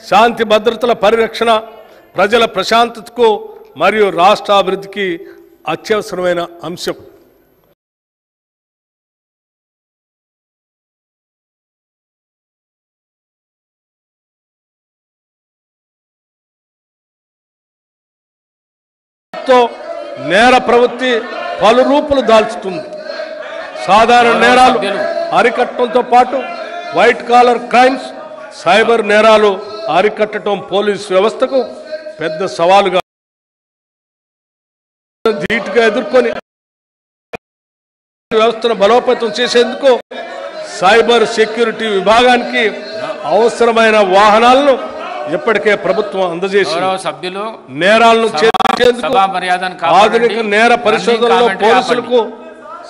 శాంతి భద్రతల పరిరక్షణ ప్రజల ప్రశాంతతకు మరియు రాష్ట్ర అభివృద్ధికి అత్యవసరమైన అంశం. నేర ప్రవృత్తి పలు రూపులు దాల్చుతుంది. సాధారణ నేరాలు అరికట్టడంతో పాటు వైట్ కాలర్ క్రైమ్స్, సైబర్ నేరాలు అరికట్టడం పోలీసు వ్యవస్థకు పెద్ద సవాలుగా ధీటుగా ఎదుర్కొని వ్యవస్థను బలోపేతం చేసేందుకు సైబర్ సెక్యూరిటీ విభాగానికి అవసరమైన వాహనాలను ఇప్పటికే ప్రభుత్వం అందజేసింది. నేరాలను ఛేదించేందుకు ఆధునిక నేర పరిశోధనలో పోలీసులకు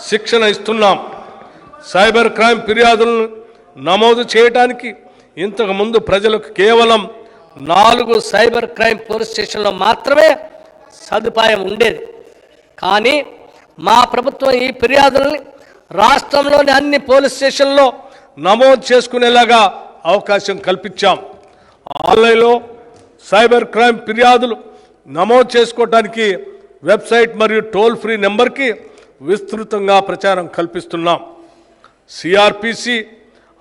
శిక్షణ ఇస్తున్నాం. సైబర్ క్రైమ్ ఫిర్యాదులను నమోదు చేయడానికి ఇంతకు ముందు ప్రజలకు కేవలం 4 సైబర్ క్రైమ్ పోలీస్ స్టేషన్లో మాత్రమే సదుపాయం ఉండేది. కానీ మా ప్రభుత్వం ఈ ఫిర్యాదులని రాష్ట్రంలోని అన్ని పోలీస్ స్టేషన్లో నమోదు చేసుకునేలాగా అవకాశం కల్పించాం. ఆన్లైన్లో సైబర్ క్రైమ్ ఫిర్యాదులు నమోదు చేసుకోవడానికి వెబ్సైట్ మరియు టోల్ ఫ్రీ నెంబర్కి విస్తృతంగా ప్రచారం కల్పిస్తున్నాం. CrPC,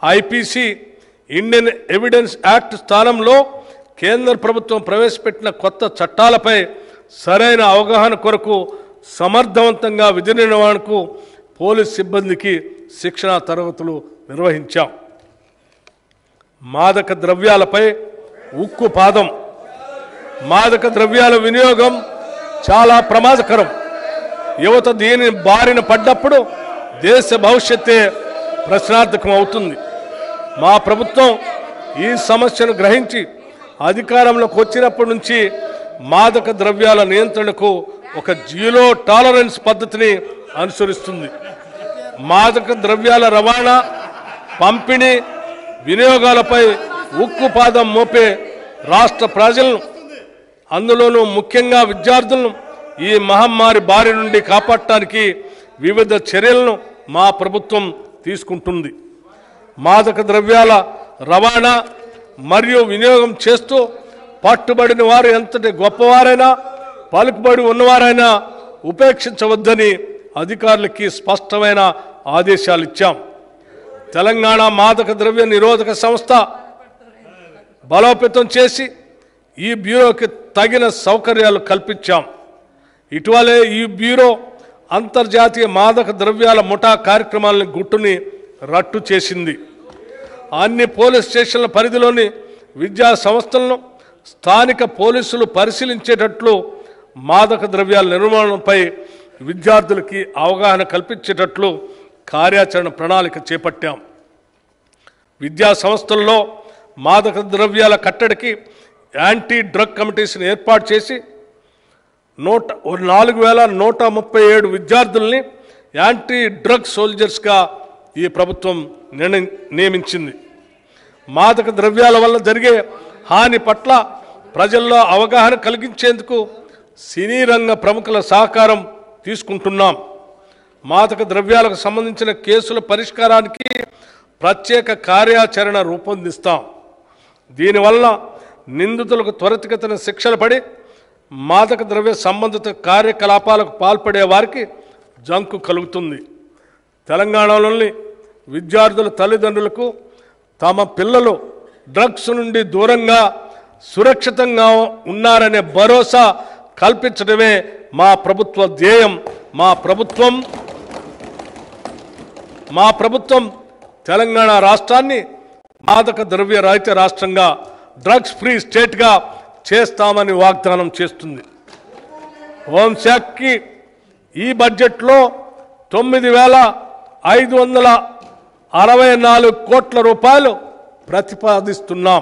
IPC, Indian Evidence Act స్థానంలో కేంద్ర ప్రభుత్వం ప్రవేశపెట్టిన కొత్త చట్టాలపై సరైన అవగాహన కొరకు సమర్థవంతంగా విధి నిర్వహణకు పోలీస్ సిబ్బందికి శిక్షణా తరగతులు నిర్వహించాం. మాదక ద్రవ్యాలపై ఉక్కు పాదం. మాదక ద్రవ్యాల వినియోగం చాలా ప్రమాదకరం. యువత దీని బారిన పడ్డప్పుడు దేశ భవిష్యత్తే ప్రశ్నార్థకం అవుతుంది. మా ప్రభుత్వం ఈ సమస్యను గ్రహించి అధికారంలోకి వచ్చినప్పటి నుంచి మాదక ద్రవ్యాల నియంత్రణకు ఒక జీరో టాలరెన్స్ పద్ధతిని అనుసరిస్తుంది. మాదక ద్రవ్యాల రవాణా, పంపిణీ, వినియోగాలపై ఉక్కు పాదం మోపే రాష్ట్ర ప్రజలను, అందులోనూ ముఖ్యంగా విద్యార్థులను ఈ మహమ్మారి బారి నుండి కాపాడటానికి వివిధ చర్యలను మా ప్రభుత్వం తీసుకుంటుంది. మాదక ద్రవ్యాల రవాణా మరియు వినియోగం చేస్తూ పట్టుబడిన వారు ఎంతటి గొప్పవారైనా, పలుకుబడి ఉన్నవారైనా ఉపేక్షించవద్దని అధికారులకి స్పష్టమైన ఆదేశాలు ఇచ్చాం. తెలంగాణ మాదక ద్రవ్య నిరోధక సంస్థ బలోపేతం చేసి ఈ బ్యూరోకి తగిన సౌకర్యాలు కల్పించాం. ఇటీవలే ఈ బ్యూరో అంతర్జాతీయ మాదక ద్రవ్యాల ముఠా కార్యక్రమాలను గుట్టుని రట్టు చేసింది. అన్ని పోలీస్ స్టేషన్ల పరిధిలోని విద్యా సంస్థలను స్థానిక పోలీసులు పరిశీలించేటట్లు మాదక ద్రవ్యాల నిర్మూలనపై విద్యార్థులకి అవగాహన కల్పించేటట్లు కార్యాచరణ ప్రణాళిక చేపట్టాం. విద్యా సంస్థల్లో మాదక ద్రవ్యాల కట్టడికి యాంటీ డ్రగ్ కమిటీస్ని ఏర్పాటు చేసి 4137 విద్యార్థుల్ని యాంటీ డ్రగ్ సోల్జర్స్గా ఈ ప్రభుత్వం నియమించింది. మాదక ద్రవ్యాల వల్ల జరిగే హాని పట్ల ప్రజల్లో అవగాహన కలిగించేందుకు సినీ రంగ ప్రముఖుల సహకారం తీసుకుంటున్నాం. మాదక ద్రవ్యాలకు సంబంధించిన కేసుల పరిష్కారానికి ప్రత్యేక కార్యాచరణ రూపొందిస్తాం. దీనివల్ల నిందితులకు త్వరితగతిన శిక్షలు పడి మాదక ద్రవ్య సంబంధిత కార్యకలాపాలకు పాల్పడే వారికి జంకు కలుగుతుంది. తెలంగాణలోని విద్యార్థుల తల్లిదండ్రులకు తమ పిల్లలు డ్రగ్స్ నుండి దూరంగా సురక్షితంగా ఉన్నారనే భరోసా కల్పించడమే మా ప్రభుత్వ ధ్యేయం. మా ప్రభుత్వం తెలంగాణ రాష్ట్రాన్ని మాదక ద్రవ్య రహిత రాష్ట్రంగా, డ్రగ్స్ ఫ్రీ స్టేట్గా చేస్తామని వాగ్దానం చేస్తుంది. హోంశాఖకి ఈ బడ్జెట్లో 9,564 కోట్ల రూపాయలు ప్రతిపాదిస్తున్నాం.